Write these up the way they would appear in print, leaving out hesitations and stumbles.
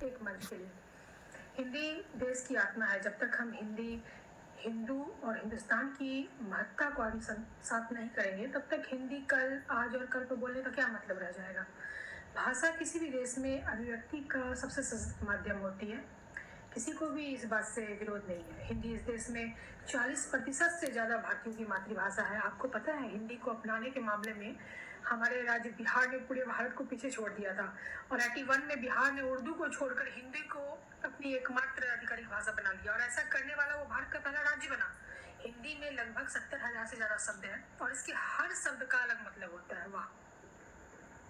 एक मंच के लिए। हिंदी देश की आत्मा है। जब तक हम हिंदू और हिंदुस्तान की महत्ता को आत्मसात नहीं करेंगे, तब तक हिंदी कल, आज और कल को बोलने का क्या मतलब रह जाएगा। भाषा किसी भी देश में अभिव्यक्ति का सबसे सशक्त माध्यम होती है। किसी को भी इस बात से विरोध नहीं है। हिंदी इस देश में 40% से ज़्यादा भारतीयों की मातृभाषा है। आपको पता है, हिंदी को अपनाने के मामले में हमारे राज्य बिहार ने पूरे भारत को पीछे छोड़ दिया था और 81 में बिहार ने उर्दू को छोड़कर हिंदी को अपनी एकमात्र आधिकारिक भाषा बना लिया और ऐसा करने वाला वो भारत का पहला राज्य बना। हिंदी में लगभग 70,000 से ज़्यादा शब्द हैं और इसके हर शब्द का अलग मतलब होता है। वाह,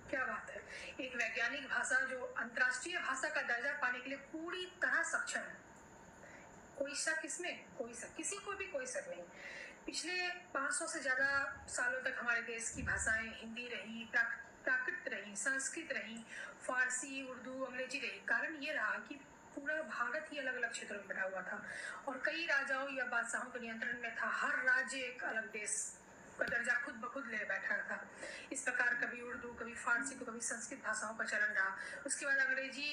क्या बात है। एक वैज्ञानिक भाषा जो अंतर्राष्ट्रीय भाषा का दर्जा पाने के लिए पूरी तरह सक्षम है। कोई शक इसमें? कोई शक, किसी को भी कोई शक नहीं। पिछले 500 से ज्यादा सालों तक हमारे देश की भाषाएं हिंदी रही, प्राकृत रही, संस्कृत रही, फारसी, उर्दू, अंग्रेजी रही। कारण ये रहा कि पूरा भारत ही अलग अलग क्षेत्रों में बटा हुआ था और कई राजाओं या बादशाहों के नियंत्रण में था। हर राज्य एक अलग देश का दर्जा खुद ब खुद ले बैठा था। इस प्रकार कभी उर्दू, कभी फारसी, तो कभी संस्कृत भाषाओं का चलन रहा। उसके बाद अंग्रेजी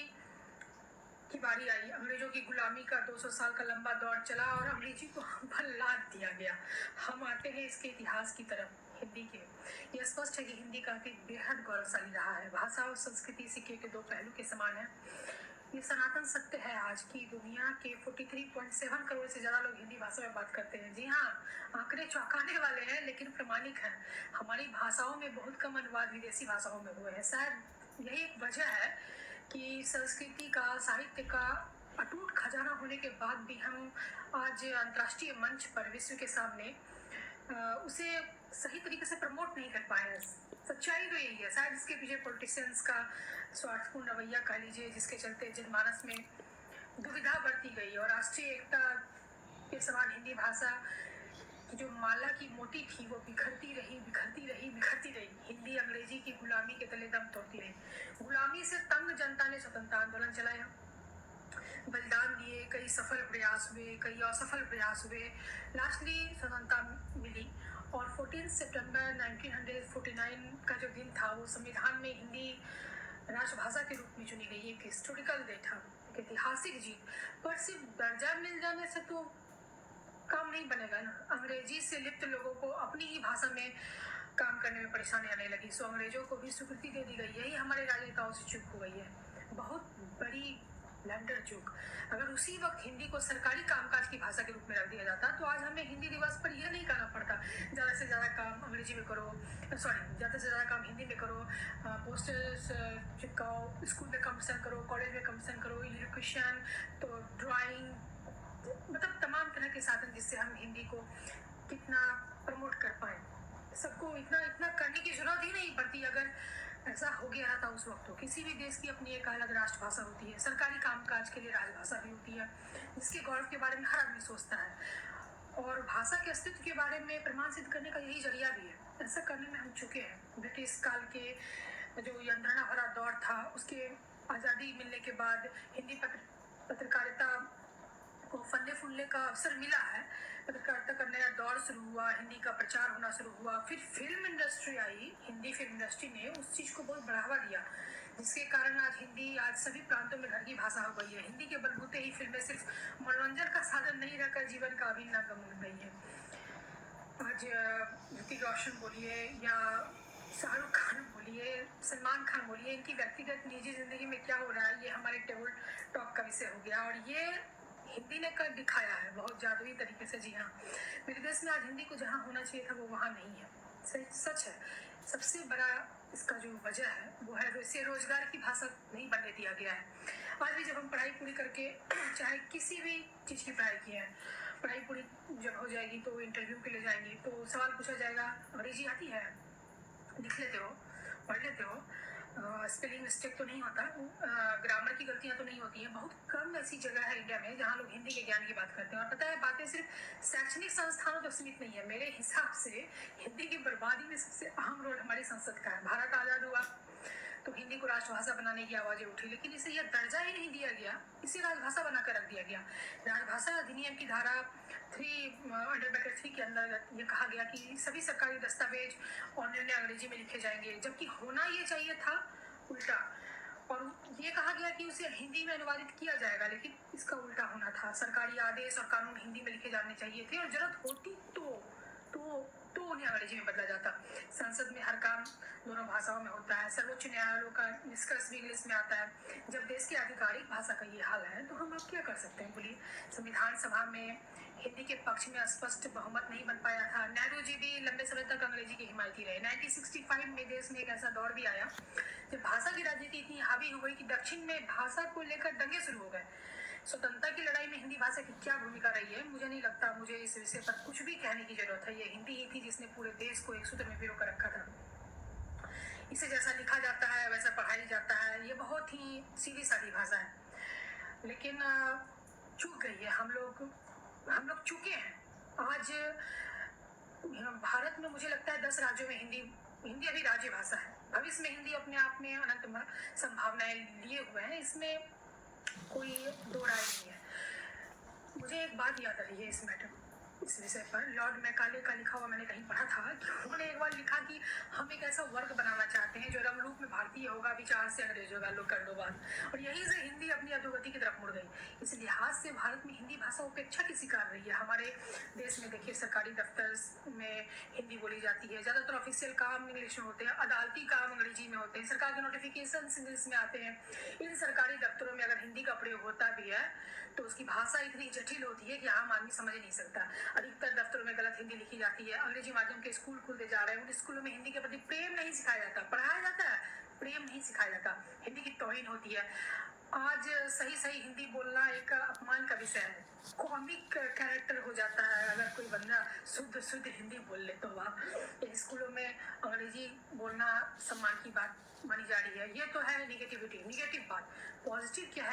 की बारी आई। अंग्रेजों की गुलामी का 200 साल का लंबा दौर चला और अंग्रेजी को हम पर लाद दिया गया। हम आते हैं इसके इतिहास की तरफ, हिंदी के। यह स्पष्ट है कि हिंदी का अतीत बेहद गौरवशाली रहा है। भाषा और संस्कृति सिक्के के दो पहलू के समान है। ये सनातन सत्य है। आज की दुनिया के 43.7 करोड़ से ज्यादा लोग हिंदी भाषा में बात करते हैं। जी हाँ, आंकड़े चौंकाने वाले हैं लेकिन प्रमाणिक हैं। हमारी भाषाओं में बहुत कम अनुवाद विदेशी भाषाओं में हुए हैं। शायद यही एक वजह है कि संस्कृति का, साहित्य का अटूट खजाना होने के बाद भी हम आज अंतर्राष्ट्रीय मंच पर विश्व के सामने उसे सही तरीके से प्रमोट नहीं कर पाए हैं। सच्चाई तो यही है। शायद इसके पीछे पॉलिटिशियंस का स्वार्थपूर्ण रवैया कह लीजिए, जिसके चलते जनमानस में दुविधा बढ़ती गई और राष्ट्रीय एकता के समान हिंदी भाषा की जो माला की मोती थी वो बिखरती रही। हिंदी अंग्रेजी की गुलामी के तले दम तोड़ती रही। गुलामी से तंग जनता ने स्वतंत्रता आंदोलन चलाया, बलिदान दिए, कई सफल प्रयास हुए, कई असफल प्रयास हुए। लास्टली स्वतंत्रता मिली और 14 सितंबर 1949 का जो दिन था वो संविधान में हिंदी राष्ट्रभाषा के रूप में चुनी गई। एक हिस्टोरिकल डे था, एक ऐतिहासिक जीत। पर सिर्फ दर्जा मिल जाने से तो काम नहीं बनेगा ना। अंग्रेजी से लिप्त लोगों को अपनी ही भाषा में काम करने में परेशानी आने लगी, सो अंग्रेजों को भी स्वीकृति दे दी गई। यही हमारे राजनेताओं से चूक हो गई है, बहुत बड़ी ब्लंडर चूक। अगर उसी वक्त हिंदी को सरकारी कामकाज की भाषा के रूप में रख दिया जाता तो आज हमें हिंदी दिवस पर यह नहीं कहना पड़ता ज़्यादा से ज़्यादा काम अंग्रेजी में करो, ज़्यादा से ज़्यादा काम हिंदी में करो, पोस्टर्स चिपकाओ, स्कूल में कंपटीशन करो, कॉलेज में कंपटीशन करो, एजुकेशन, तो ड्राइंग, मतलब तमाम तरह के साधन जिससे हम हिंदी को कितना प्रमोट कर पाए। सबको इतना करने की जरूरत ही नहीं पड़ती अगर ऐसा हो गया था उस वक्त। तो किसी भी देश की अपनी एक अलग राष्ट्रभाषा होती है, सरकारी कामकाज के लिए राजभाषा भी होती है, जिसके गौरव के बारे में हर आदमी सोचता है और भाषा के अस्तित्व के बारे में प्रमाण सिद्ध करने का यही जरिया भी है। ऐसा करने में हम चुके हैं। ब्रिटिश काल के जो यंत्रणा भरा दौर था, उसके आज़ादी मिलने के बाद हिंदी पत्रकारिता को फलने फूलने का अवसर मिला है। पत्रकारिता का नया दौर शुरू हुआ, हिंदी का प्रचार होना शुरू हुआ, फिर film industry I. Hindi film industry ने उस चीज़ को बहुत बढ़ावा दिया, जिसके कारण आज हिंदी आज सभी प्रांतों में घर की भाषा हो गई है। हिंदी के बलबूते ही फिल्में सिर्फ मनोरंजन का साधन नहीं रहकर जीवन का अभिन्न अंग बन गई है। आज ऋतिक रोशन बोलिए या शाहरुख खान बोलिए, सलमान खान बोलिए, इनकी व्यक्तिगत निजी जिंदगी में क्या हो रहा है ये हमारे टेबल टॉक का विषय हो गया और ये हिंदी ने कर दिखाया है बहुत जादुई तरीके से। जी हाँ, मेरे देश में आज हिंदी को जहाँ होना चाहिए था वो वहाँ नहीं है। सच है। सबसे बड़ा इसका जो वजह है वो है इसे रोजगार की भाषा नहीं बनने दिया गया है। आज भी जब हम पढ़ाई पूरी करके चाहे किसी भी चीज़ की पढ़ाई की है, पढ़ाई पूरी जब हो जाएगी तो इंटरव्यू के लिए जाएंगे तो सवाल पूछा जाएगा, अंग्रेजी आती है, लिख लेते हो, पढ़ लेते हो, स्पेलिंग मिस्टेक तो नहीं होता, ग्रामर की गलतियां तो नहीं होती हैं। बहुत कम ऐसी जगह है इंडिया में जहां लोग हिंदी के ज्ञान की बात करते हैं। और पता है, बातें सिर्फ शैक्षणिक संस्थानों तक सीमित नहीं है। मेरे हिसाब से हिंदी की बर्बादी में सबसे अहम रोल हमारी संसद का है। भारत आजाद हुआ तो हिंदी को राष्ट्रभाषा बनाने की आवाजें उठी, लेकिन इसे यह दर्जा ही नहीं दिया गया, इसे राजभाषा बनाकर रख दिया गया। राजभाषा अधिनियम की धारा 3 के अंदर ये कहा गया कि सभी सरकारी दस्तावेज और निर्णय अंग्रेजी में लिखे जाएंगे, जबकि होना ये चाहिए था उल्टा। और ये कहा गया कि उसे हिंदी में अनुवादित किया जाएगा, लेकिन इसका उल्टा होना था। सरकारी आदेश और कानून हिंदी में लिखे जाने चाहिए थे और जरूरत होती तो उन्हें अंग्रेजी में बदला जाता। संसद में हर काम दोनों भाषाओं में होता है। सर्वोच्च न्यायालयों का निष्कर्ष भी इंग्लिश में आता है। जब देश की आधिकारिक भाषा का ये हाल है तो हम अब क्या कर सकते हैं बोलिए। संविधान सभा में हिंदी के पक्ष में स्पष्ट बहुमत नहीं बन पाया था। नेहरू जी भी लंबे समय तक अंग्रेजी के हिमायती रहे। 1965 में देश में एक ऐसा दौर भी आया जब भाषा की राजनीति इतनी हावी हो गई कि दक्षिण में भाषा को लेकर दंगे शुरू हो गए। स्वतंत्रता की लड़ाई में हिंदी भाषा की क्या भूमिका रही है, मुझे नहीं लगता मुझे इस विषय पर कुछ भी कहने की जरूरत है। ये हिंदी ही थी जिसने पूरे देश को एक सूत्र में पिरो कर रखा था। इसे जैसा लिखा जाता है वैसा पढ़ाई जाता है। ये बहुत ही सीधी सादी भाषा है, लेकिन चूक गई है। हम लोग चूके हैं। आज भारत में मुझे लगता है 10 राज्यों में हिंदी अभी राज्य भाषा है। भविष्य में हिंदी अपने आप में अनंत संभावनाएं लिए हुए हैं, इसमें कोई दो राय नहीं है। मुझे एक बात याद आ रही है इस विषय पर। लॉर्ड मैकाले का लिखा हुआ मैंने कहीं पढ़ा था कि उन्होंने एक बार लिखा कि हम एक ऐसा वर्ग बनाना चाहते हैं जो रंग-रूप में भारतीय होगा, विचार से अंग्रेज होगा, लोग कर दो बात। और यहीं से हिंदी अपनी अधोगति की तरफ मुड़ गई। इस लिहाज से भारत में हिंदी भाषा उपेक्षा की शिकार रही है। हमारे देश में देखिए सरकारी दफ्तर में हिंदी बोली जाती है। ज्यादातर ऑफिशियल काम इंग्लिश में होते हैं, अदालती काम अंग्रेजी में होते हैं, सरकार के नोटिफिकेशन इंग्लिश में आते हैं। इन सरकारी दफ्तरों में अगर हिंदी का प्रयोग होता भी है तो उसकी भाषा इतनी जटिल होती है कि आम आदमी समझ नहीं सकता। अधिकतर दफ्तरों में गलत हिंदी लिखी जाती है। अंग्रेजी माध्यम के स्कूल खुलते जा रहे हैं, उन स्कूलों में हिंदी के प्रति प्रेम नहीं सिखाया जाता। पढ़ाया जाता है, प्रेम नहीं सिखाया जाता। हिंदी की तौहीन होती है। आज सही हिंदी बोलना एक अपमान का विषय है। कॉमिक कैरेक्टर हो जाता है अगर कोई बंदा शुद्ध हिंदी बोल ले तो। वाह, स्कूलों में अंग्रेजी बोलना सम्मान की बात मानी जा रही है। ये तो है निगेटिव बात। पॉजिटिव क्या है?